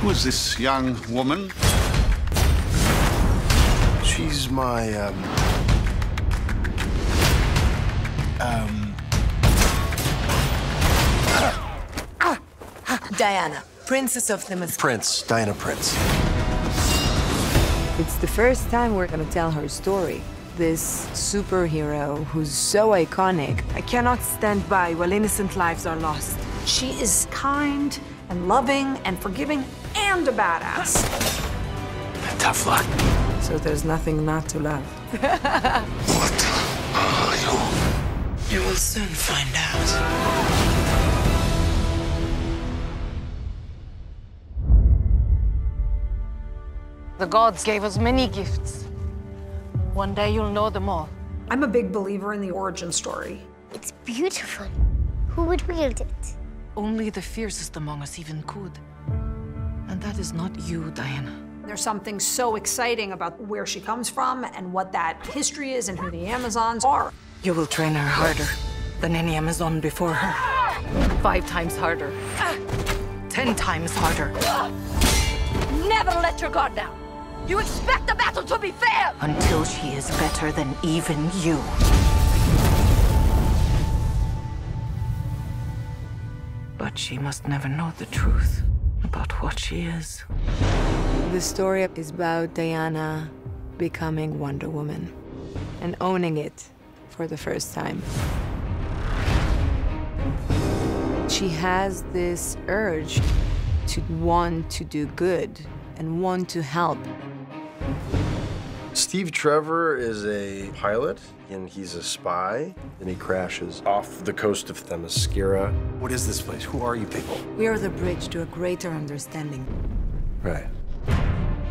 Who is this young woman? She's my, Diana, Princess of the Prince, Diana Prince. It's the first time we're gonna tell her story. This superhero who's so iconic. I cannot stand by while innocent lives are lost. She is kind and loving and forgiving and a badass. Tough luck. So there's nothing not to love. What are you? You will soon find out. The gods gave us many gifts. One day you'll know them all. I'm a big believer in the origin story. It's beautiful. Who would wield it? Only the fiercest among us even could. And that is not you, Diana. There's something so exciting about where she comes from and what that history is and who the Amazons are. You will train her harder than any Amazon before her. 5 times harder. 10 times harder. Never let your guard down. You expect the battle to be fair! Until she is better than even you. But she must never know the truth about what she is. The story is about Diana becoming Wonder Woman and owning it for the first time. She has this urge to want to do good and want to help. Steve Trevor is a pilot, and he's a spy, and he crashes off the coast of Themyscira. What is this place? Who are you people? We are the bridge to a greater understanding. Right.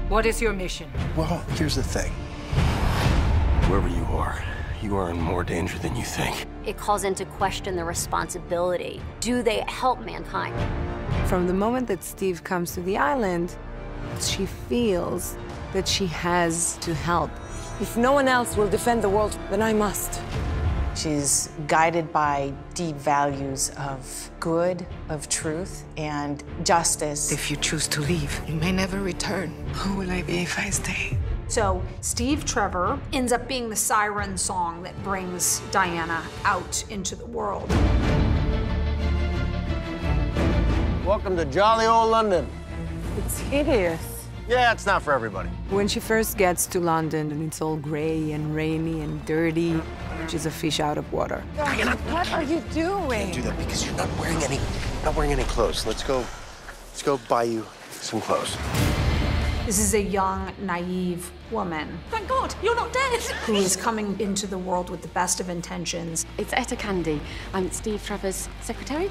What is your mission? Well, here's the thing. Whoever you are in more danger than you think. It calls into question the responsibility. Do they help mankind? From the moment that Steve comes to the island, she feels that she has to help. If no one else will defend the world, then I must. She's guided by deep values of good, of truth, and justice. If you choose to leave, you may never return. Who will I be if I stay? So Steve Trevor ends up being the siren song that brings Diana out into the world. Welcome to jolly old London. It's hideous. Yeah, it's not for everybody. When she first gets to London and it's all gray and rainy and dirty, she's a fish out of water. What are you doing? Do that because you're not wearing any clothes. Let's go buy you some clothes. This is a young, naive woman Thank God, you're not dead! who is coming into the world with the best of intentions. It's Etta Candy. I'm Steve Trevor's secretary.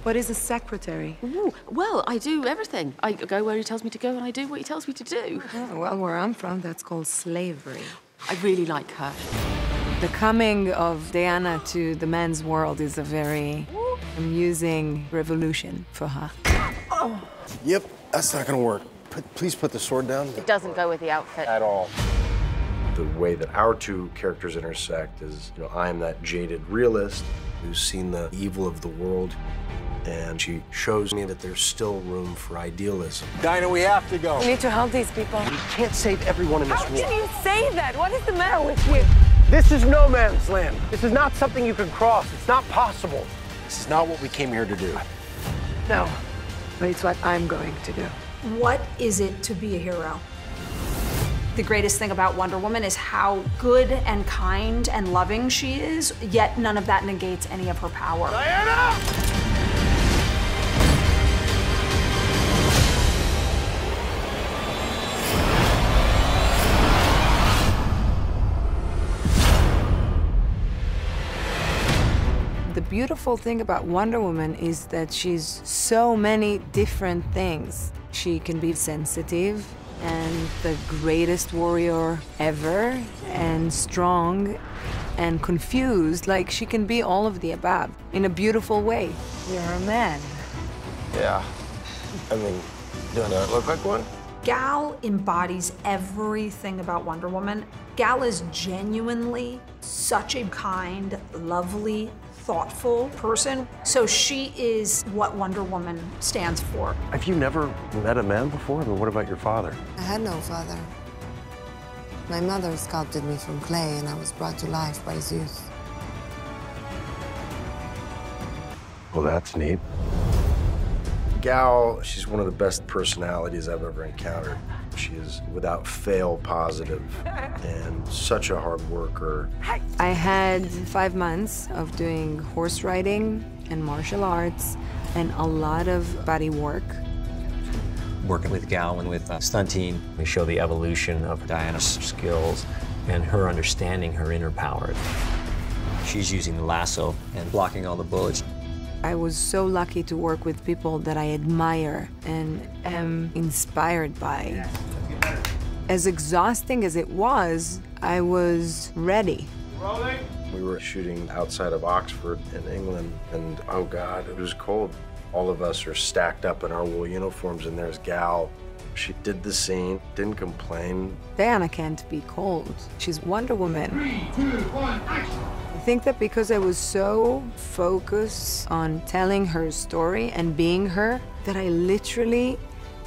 What is a secretary? Ooh, well, I do everything. I go where he tells me to go and I do what he tells me to do. Oh, well, where I'm from, that's called slavery. I really like her. The coming of Diana to the men's world is a very amusing revolution for her. Yep, that's not gonna work. Please put the sword down. It doesn't go with the outfit. At all. The way that our two characters intersect is, I'm that jaded realist who's seen the evil of the world, and she shows me that there's still room for idealism. Dinah, we have to go. We need to help these people. We can't save everyone in this How war. can you say that? What is the matter with you? This is no man's land. This is not something you can cross. It's not possible. This is not what we came here to do. No, but it's what I'm going to do. What is it to be a hero? The greatest thing about Wonder Woman is how good and kind and loving she is, yet none of that negates any of her power. Diana! The beautiful thing about Wonder Woman is that she's so many different things. She can be sensitive and the greatest warrior ever, and strong and confused. Like, she can be all of the above in a beautiful way. You're a man. Yeah. I mean, do I not look like one? Gal embodies everything about Wonder Woman. Gal is genuinely such a kind, lovely, thoughtful person. So she is what Wonder Woman stands for. Have you never met a man before? I mean, what about your father? I had no father. My mother sculpted me from clay, and I was brought to life by Zeus. Well, that's neat. Gal, she's one of the best personalities I've ever encountered. She is without fail positive and such a hard worker. I had 5 months of doing horse riding and martial arts and a lot of body work. Working with Gal and with stunt team, we show the evolution of Diana's skills and her understanding her inner power. She's using the lasso and blocking all the bullets. I was so lucky to work with people that I admire and am inspired by. As exhausting as it was, I was ready. We were shooting outside of Oxford in England, and oh God, it was cold. All of us are stacked up in our wool uniforms, and there's Gal. She did the scene, didn't complain. Diana can't be cold. She's Wonder Woman. 3, 2, 1, action! I think that because I was so focused on telling her story and being her, that I literally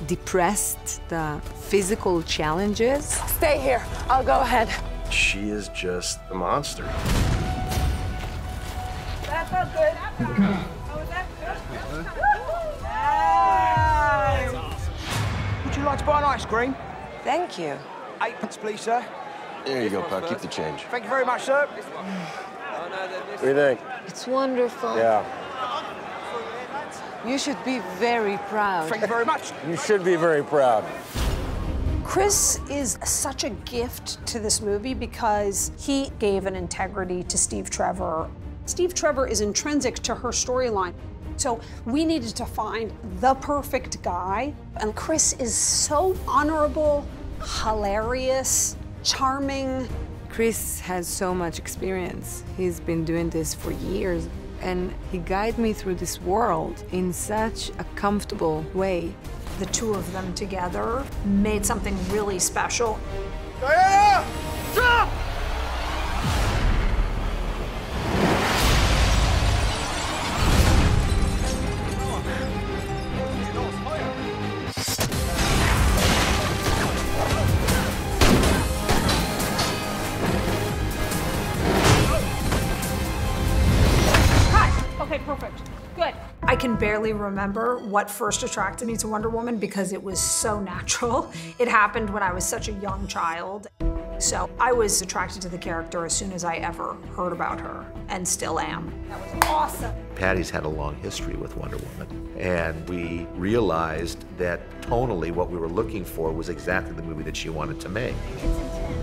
depressed the physical challenges. Stay here. I'll go ahead. She is just a monster. That felt good. Oh, was that good? Would you like to buy an ice cream? Thank you. 8 please, sir. There you go, pal. Keep the change. Thank you very much, sir. What do you think? It's wonderful. Yeah. You should be very proud. Thank you very much. You should be very proud. Chris is such a gift to this movie because he gave an integrity to Steve Trevor. Steve Trevor is intrinsic to her storyline. So we needed to find the perfect guy. And Chris is so honorable, hilarious, charming. Chris has so much experience. He's been doing this for years, and he guided me through this world in such a comfortable way. The two of them together made something really special. Diana! Stop! Okay, perfect. Good. I can barely remember what first attracted me to Wonder Woman because it was so natural. It happened when I was such a young child. So I was attracted to the character as soon as I ever heard about her, and still am. That was awesome. Patty's had a long history with Wonder Woman, and we realized that tonally what we were looking for was exactly the movie that she wanted to make.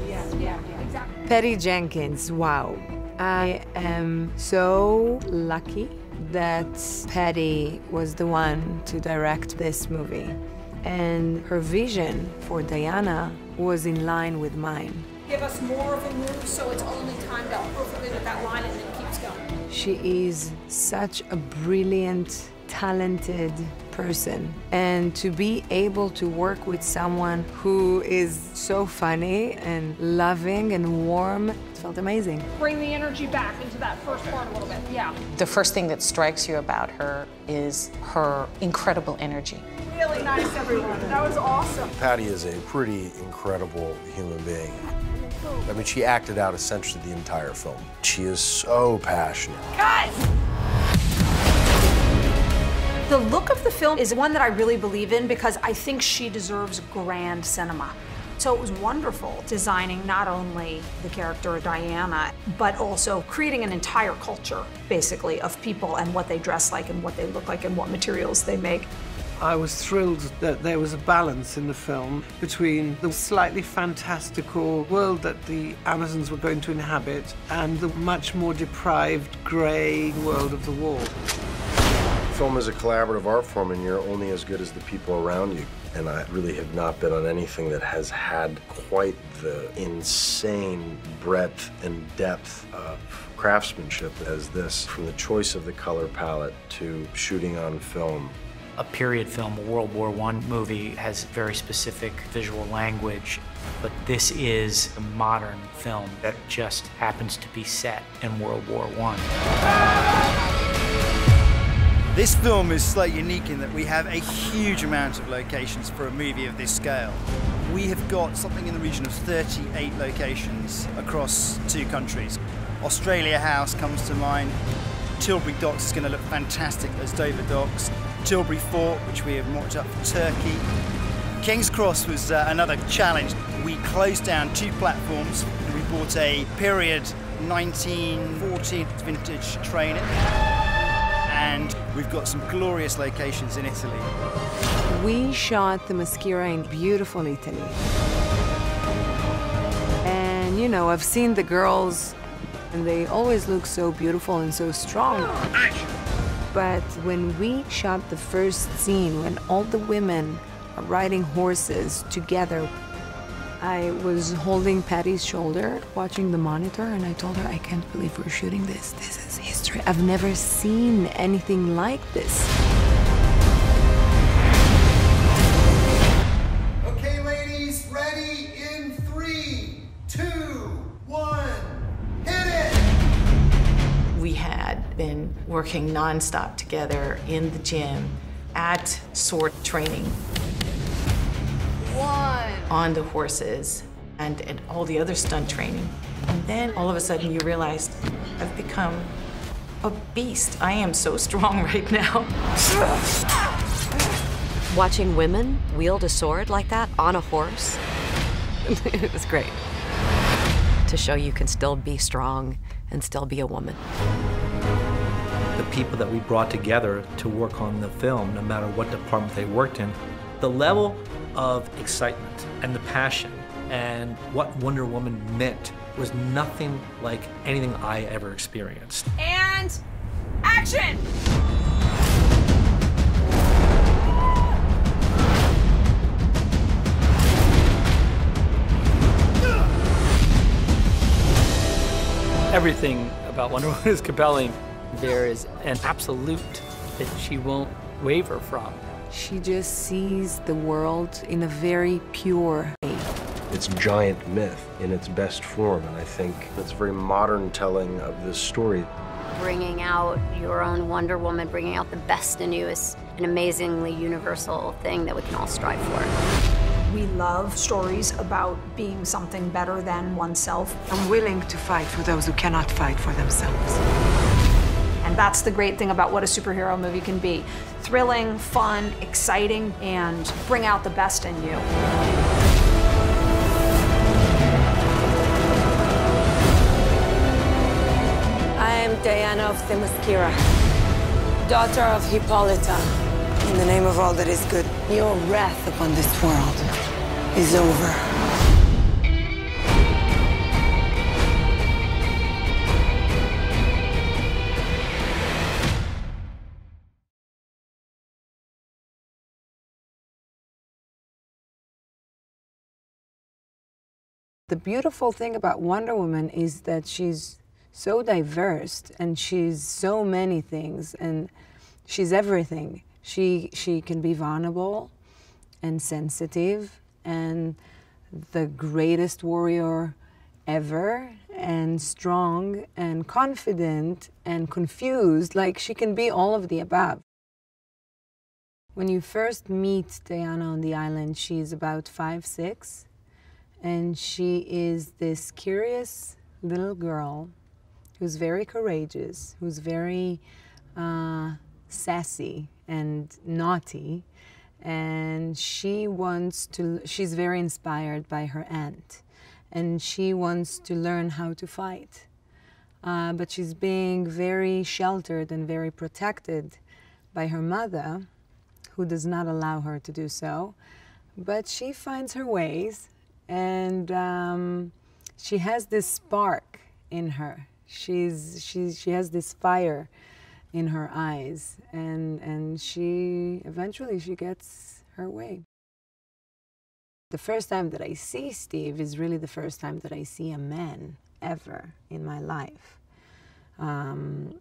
Yeah, exactly. Patty Jenkins, wow. I am so lucky that Patty was the one to direct this movie. And her vision for Diana was in line with mine. Give us more of a move so it's only timed out perfectly with that line and then it keeps going. She is such a brilliant, talented person. And to be able to work with someone who is so funny and loving and warm, it felt amazing. Bring the energy back into that first part a little bit, yeah. The first thing that strikes you about her is her incredible energy. Really nice, everyone. That was awesome. Patty is a pretty incredible human being. I mean, she acted out essentially the entire film. She is so passionate. Guys! The look of the film is one that I really believe in because I think she deserves grand cinema. So it was wonderful designing not only the character Diana, but also creating an entire culture, basically, of people and what they dress like and what they look like and what materials they make. I was thrilled that there was a balance in the film between the slightly fantastical world that the Amazons were going to inhabit and the much more deprived, grey world of the war. Film is a collaborative art form, and you're only as good as the people around you. And I really have not been on anything that has had quite the insane breadth and depth of craftsmanship as this. From the choice of the color palette to shooting on film, A period film, a World War I movie, has very specific visual language, but this is a modern film that just happens to be set in World War I. This film is slightly unique in that we have a huge amount of locations for a movie of this scale. We have got something in the region of 38 locations across 2 countries. Australia House comes to mind. Tilbury Docks is going to look fantastic as Dover Docks. Tilbury Fort, which we have mocked up for Turkey. King's Cross was another challenge. We closed down 2 platforms. We bought a period 1940 vintage train. And we've got some glorious locations in Italy. We shot the Maschera in beautiful Italy. And you know, I've seen the girls, and they always look so beautiful and so strong. But when we shot the first scene, when all the women are riding horses together, I was holding Patty's shoulder, watching the monitor, and I told her, I can't believe we're shooting this. This is history. I've never seen anything like this. Okay, ladies, ready in 3, 2, 1, hit it! We had been working nonstop together in the gym, at sword training, on the horses, and all the other stunt training. And then all of a sudden you realized, I've become a beast. I am so strong right now. Watching women wield a sword like that on a horse, it was great. To show you can still be strong and still be a woman. The people that we brought together to work on the film, no matter what department they worked in, the level of excitement and the passion and what Wonder Woman meant was nothing like anything I ever experienced. And action! Everything about Wonder Woman is compelling. There is an absolute that she won't waver from. She just sees the world in a very pure way. It's giant myth in its best form, and I think it's a very modern telling of this story. Bringing out your own Wonder Woman, bringing out the best in you is an amazingly universal thing that we can all strive for. We love stories about being something better than oneself. I'm willing to fight for those who cannot fight for themselves. And that's the great thing about what a superhero movie can be. Thrilling, fun, exciting, and bring out the best in you. I am Diana of the Maschera, daughter of Hippolyta. In the name of all that is good, your wrath upon this world is over. The beautiful thing about Wonder Woman is that she's so diverse and she's so many things and she's everything. She can be vulnerable and sensitive and the greatest warrior ever and strong and confident and confused. Like, she can be all of the above. When you first meet Diana on the island, she's about 5'6", and she is this curious little girl who's very courageous, who's very sassy and naughty, and she's very inspired by her aunt, and she wants to learn how to fight. But she's being very sheltered and very protected by her mother, who does not allow her to do so. But she finds her ways, and she has this spark in her. She has this fire in her eyes, and eventually she gets her way. The first time that I see Steve is really the first time that I see a man ever in my life. And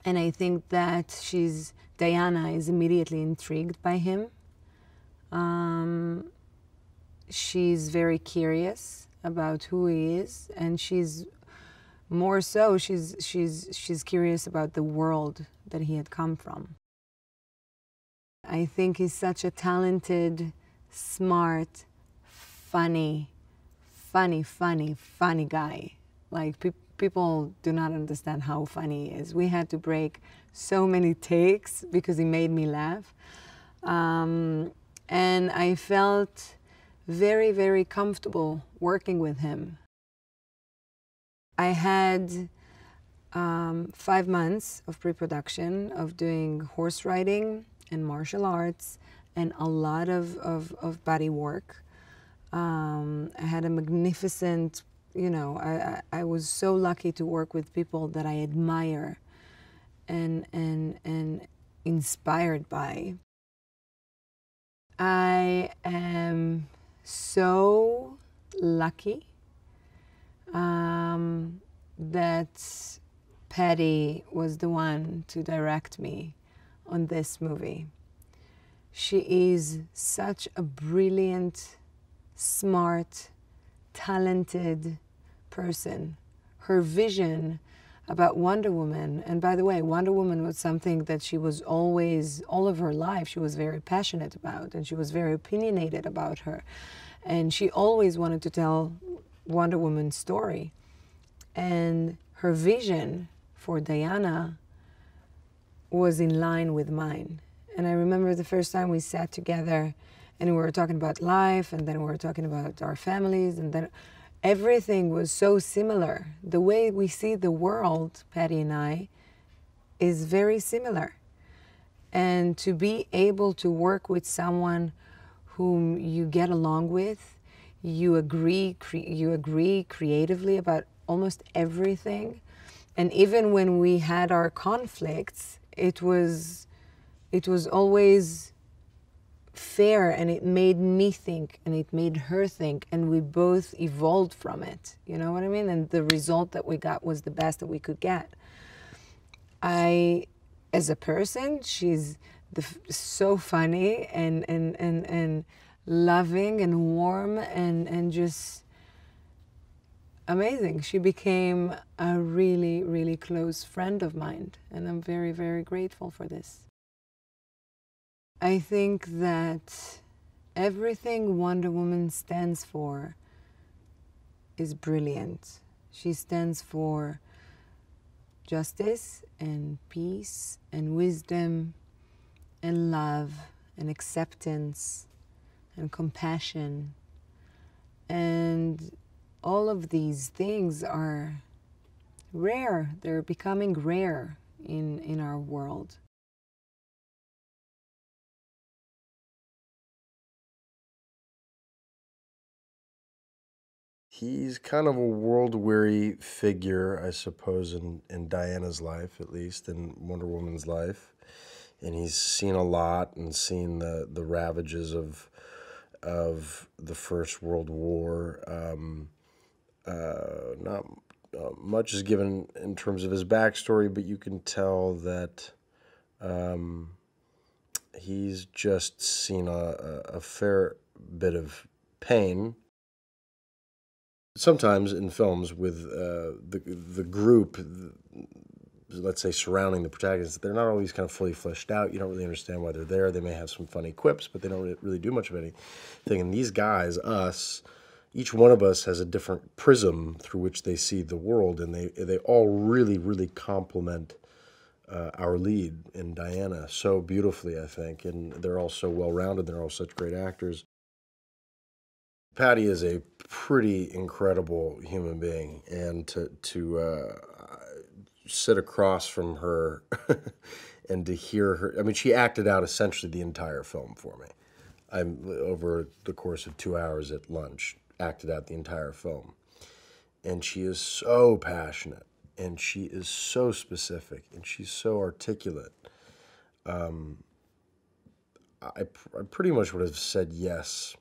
I think that she's Diana is immediately intrigued by him. She's very curious about who he is, and she's more so, she's curious about the world that he had come from. I think he's such a talented, smart, funny guy. Like, people do not understand how funny he is. We had to break so many takes because he made me laugh. And I felt very, very comfortable working with him. I had 5 months of pre-production of doing horse riding and martial arts and a lot of body work. I had a magnificent, you know, I was so lucky to work with people that I admire and inspired by. I am so lucky that Patty was the one to direct me on this movie. She is such a brilliant, smart, talented person. Her vision about Wonder Woman, and by the way, Wonder Woman was something that she was always, all of her life, she was very passionate about, and she was very opinionated about her. And she always wanted to tell Wonder Woman's story. And her vision for Diana was in line with mine. And I remember the first time we sat together and we were talking about life, and then we were talking about our families, and then everything was so similar. The way we see the world, Patty and I, is very similar. And to be able to work with someone whom you get along with, you agree creatively about almost everything. And even when we had our conflicts, it was always fair, and it made me think, and it made her think, and we both evolved from it. You know what I mean? And the result that we got was the best that we could get. As a person, she's so funny and loving and warm and just amazing. She became a really, really close friend of mine, and I'm very, very grateful for this. I think that everything Wonder Woman stands for is brilliant. She stands for justice and peace and wisdom and love and acceptance and compassion. And all of these things are rare. They're becoming rare in our world. He's kind of a world-weary figure, I suppose, in Diana's life, at least, in Wonder Woman's life. And he's seen a lot and seen the ravages of the First World War. Not much is given in terms of his backstory, but you can tell that he's just seen a fair bit of pain. Sometimes in films with the group, let's say surrounding the protagonist, they're not always kind of fully fleshed out. You don't really understand why they're there. They may have some funny quips, but they don't really do much of anything. And these guys, us, each one of us has a different prism through which they see the world, and they all really, really complement our lead in Diana so beautifully, I think. And they're all so well-rounded. They're all such great actors. Patty is a pretty incredible human being, and to sit across from her and to hear her, I mean, she acted out essentially the entire film for me. Over the course of 2 hours at lunch, acted out the entire film. And she is so passionate, and she is so specific, and she's so articulate. I pretty much would have said yes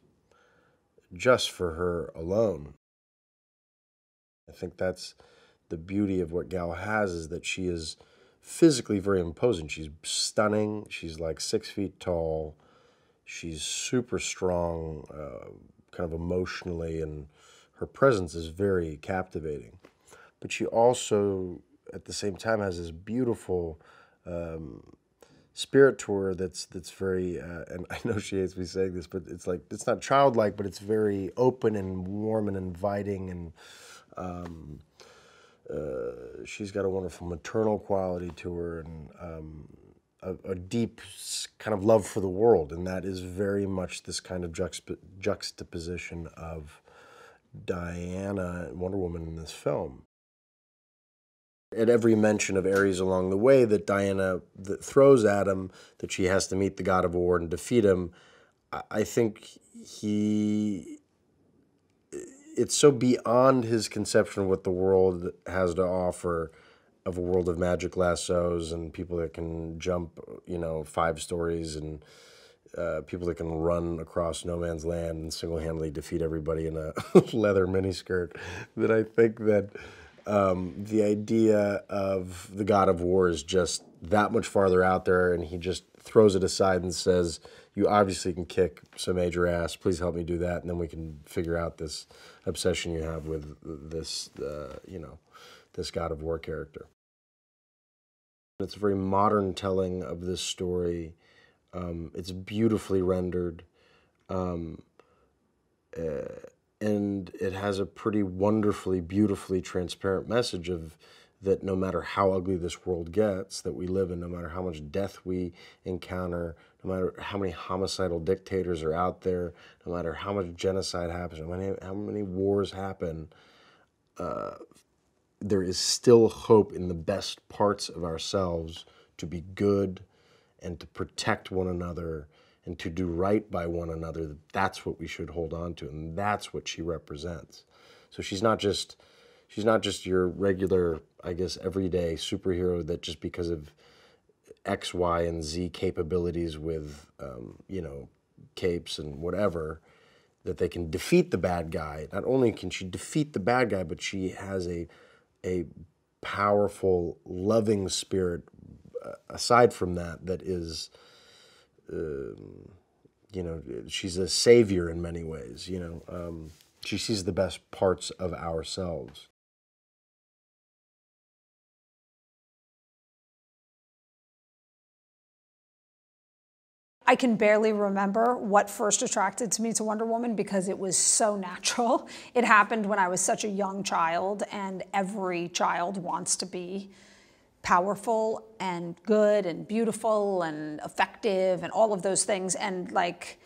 just for her alone. I think that's the beauty of what Gal has, is that she is physically very imposing. She's stunning. She's like 6 feet tall. She's super strong, kind of emotionally, and her presence is very captivating. But she also, at the same time, has this beautiful spirit to her that's very, and I know she hates me saying this, but it's like, it's not childlike, but it's very open and warm and inviting, and she's got a wonderful maternal quality to her, and a deep kind of love for the world, and that is very much this kind of juxtaposition of Diana and Wonder Woman in this film. At every mention of Ares along the way that Diana throws at him, that she has to meet the god of war and defeat him, I think it's so beyond his conception of what the world has to offer, of a world of magic lassos and people that can jump, 5 stories, and people that can run across no man's land and single-handedly defeat everybody in a leather miniskirt, that I think that the idea of the god of war is just that much farther out there, and he just throws it aside and says, you obviously can kick some major ass, please help me do that, and then we can figure out this obsession you have with this, this god of war character. It's a very modern telling of this story. It's beautifully rendered, and it has a pretty wonderfully, beautifully transparent message of that no matter how ugly this world gets that we live in, no matter how much death we encounter, no matter how many homicidal dictators are out there, no matter how much genocide happens, no matter how many wars happen, there is still hope in the best parts of ourselves to be good and to protect one another and to do right by one another. That's what we should hold on to, and that's what she represents. So she's not just your regular, I guess, everyday superhero that just because of X, Y, and Z capabilities with, capes and whatever, that they can defeat the bad guy. Not only can she defeat the bad guy, but she has a powerful, loving spirit aside from that is, she's a savior in many ways, she sees the best parts of ourselves. I can barely remember what first attracted me to Wonder Woman because it was so natural. It happened when I was such a young child, and every child wants to be powerful and good and beautiful and effective and all of those things. And like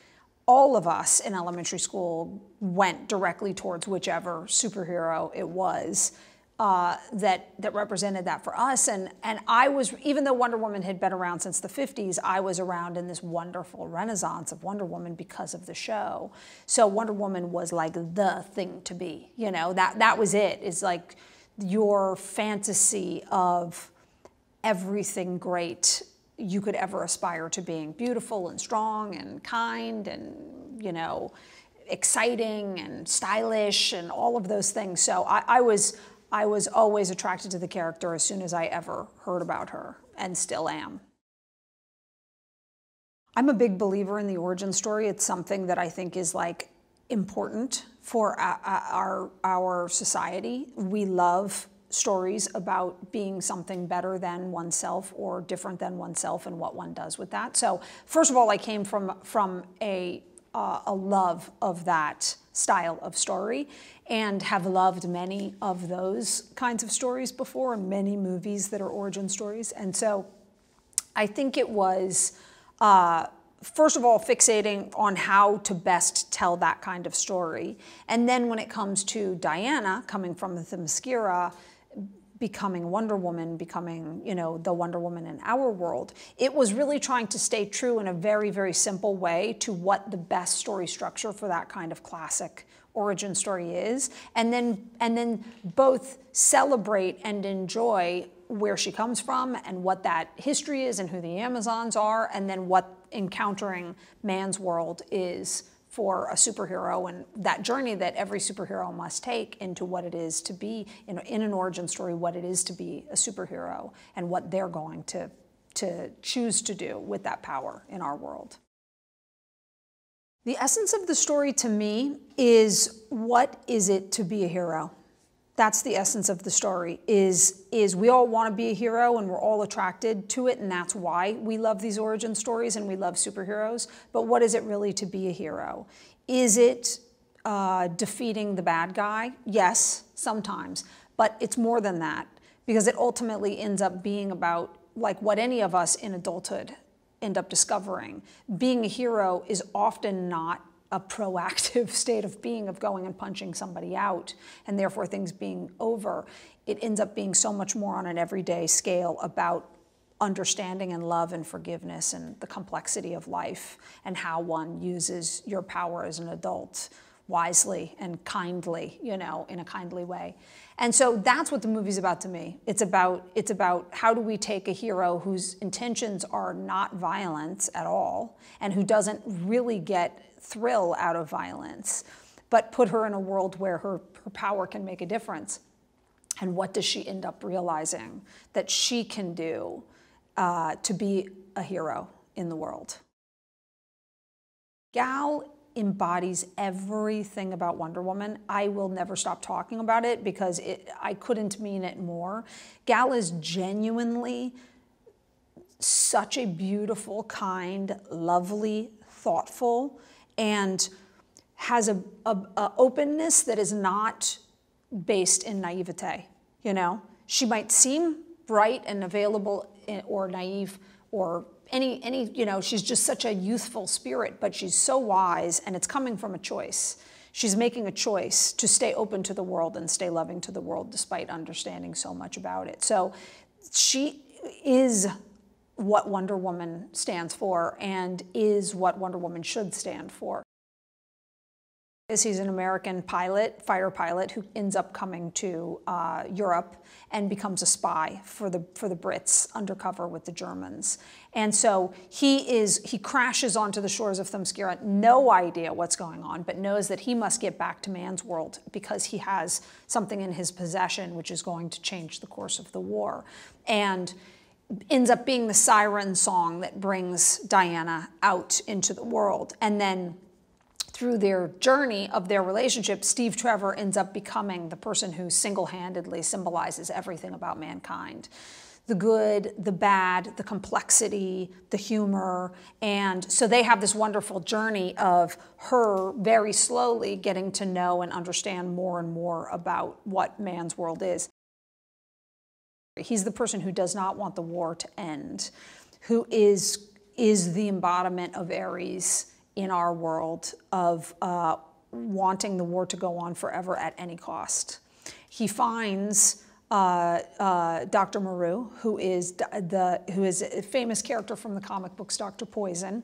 all of us in elementary school went directly towards whichever superhero it was that represented that for us. And I was, even though Wonder Woman had been around since the 50s, I was around in this wonderful renaissance of Wonder Woman because of the show. So Wonder Woman was like the thing to be, that was it. It's like your fantasy of everything great you could ever aspire to being, beautiful and strong and kind and, exciting and stylish and all of those things. So I was always attracted to the character as soon as I ever heard about her, and still am. I'm a big believer in the origin story. It's something that I think is like important for our society. We love stories about being something better than oneself or different than oneself and what one does with that. So first of all, I came from a love of that style of story and have loved many of those kinds of stories before, many movies that are origin stories. And so I think it was, first of all, fixating on how to best tell that kind of story. And then when it comes to Diana, coming from the Themyscira, becoming Wonder Woman, becoming, the Wonder Woman in our world, it was really trying to stay true in a very, very simple way to what the best story structure for that kind of classic origin story is, and then both celebrate and enjoy where she comes from and what that history is and who the Amazons are, and then what encountering man's world is for a superhero and that journey that every superhero must take into what it is to be, in an origin story, what it is to be a superhero and what they're going to choose to do with that power in our world. The essence of the story to me is, what is it to be a hero? That's the essence of the story, is we all want to be a hero and we're all attracted to it, and that's why we love these origin stories and we love superheroes. But what is it really to be a hero? Is it defeating the bad guy? Yes, sometimes. But it's more than that, because it ultimately ends up being about, like what any of us in adulthood end up discovering. Being a hero is often not a proactive state of being, of going and punching somebody out and therefore things being over. It ends up being so much more on an everyday scale about understanding and love and forgiveness and the complexity of life and how one uses your power as an adult wisely and kindly, you know, in a kindly way. And so that's what the movie's about to me. It's about how do we take a hero whose intentions are not violence at all and who doesn't really get thrill out of violence, but put her in a world where her power can make a difference. And what does she end up realizing that she can do to be a hero in the world? Gal embodies everything about Wonder Woman. I will never stop talking about it because I couldn't mean it more. Gal is genuinely such a beautiful, kind, lovely, thoughtful, and has a openness that is not based in naivete, you know? She might seem bright and available or naive or any, you know, she's just such a youthful spirit, but she's so wise, and it's coming from a choice. She's making a choice to stay open to the world and stay loving to the world despite understanding so much about it. So she is what Wonder Woman stands for and is what Wonder Woman should stand for. He's an American pilot, fighter pilot, who ends up coming to Europe and becomes a spy for the Brits undercover with the Germans. And so he crashes onto the shores of Themyscira, no idea what's going on, but knows that he must get back to man's world because he has something in his possession which is going to change the course of the war. And ends up being the siren song that brings Diana out into the world. And then through their journey of their relationship, Steve Trevor ends up becoming the person who single-handedly symbolizes everything about mankind. The good, the bad, the complexity, the humor. And so they have this wonderful journey of her very slowly getting to know and understand more and more about what man's world is. He's the person who does not want the war to end, who is the embodiment of Ares in our world, of wanting the war to go on forever at any cost. He finds Dr. Moreau, who is a famous character from the comic books, Dr. Poison,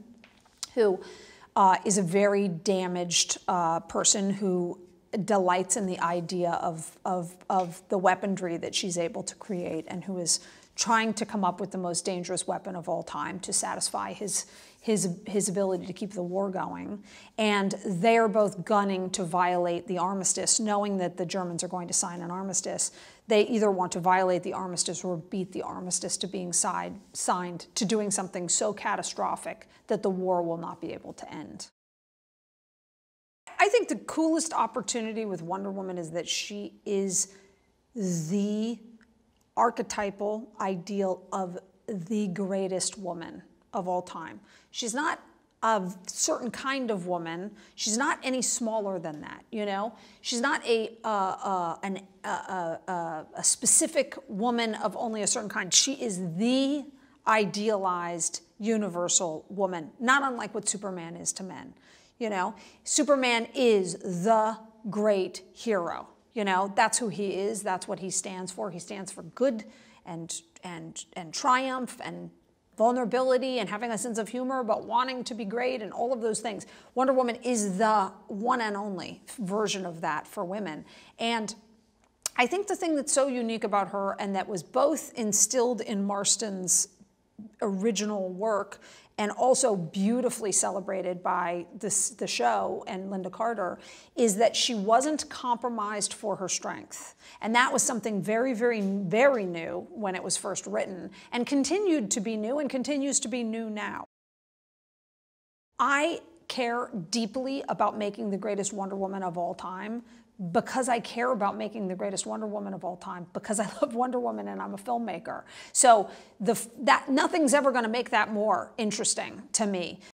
who is a very damaged person who delights in the idea of the weaponry that she's able to create, and who is trying to come up with the most dangerous weapon of all time to satisfy his ability to keep the war going. And they're both gunning to violate the armistice, knowing that the Germans are going to sign an armistice. They either want to violate the armistice or beat the armistice to being signed to doing something so catastrophic that the war will not be able to end. I think the coolest opportunity with Wonder Woman is that she is the archetypal ideal of the greatest woman of all time. She's not a certain kind of woman. She's not any smaller than that, you know? She's not a specific woman of only a certain kind. She is the idealized universal woman, not unlike what Superman is to men. You know, Superman is the great hero. You know, that's who he is. That's what he stands for. He stands for good and triumph and vulnerability and having a sense of humor, but wanting to be great and all of those things. Wonder Woman is the one and only version of that for women. And I think the thing that's so unique about her, and that was both instilled in Marston's original work, and also beautifully celebrated by the show and Linda Carter, is that she wasn't compromised for her strength. And that was something very, very, very new when it was first written, and continued to be new and continues to be new now. I care deeply about making the greatest Wonder Woman of all time, because I care about making the greatest Wonder Woman of all time, because I love Wonder Woman and I'm a filmmaker. So nothing's ever going to make that more interesting to me.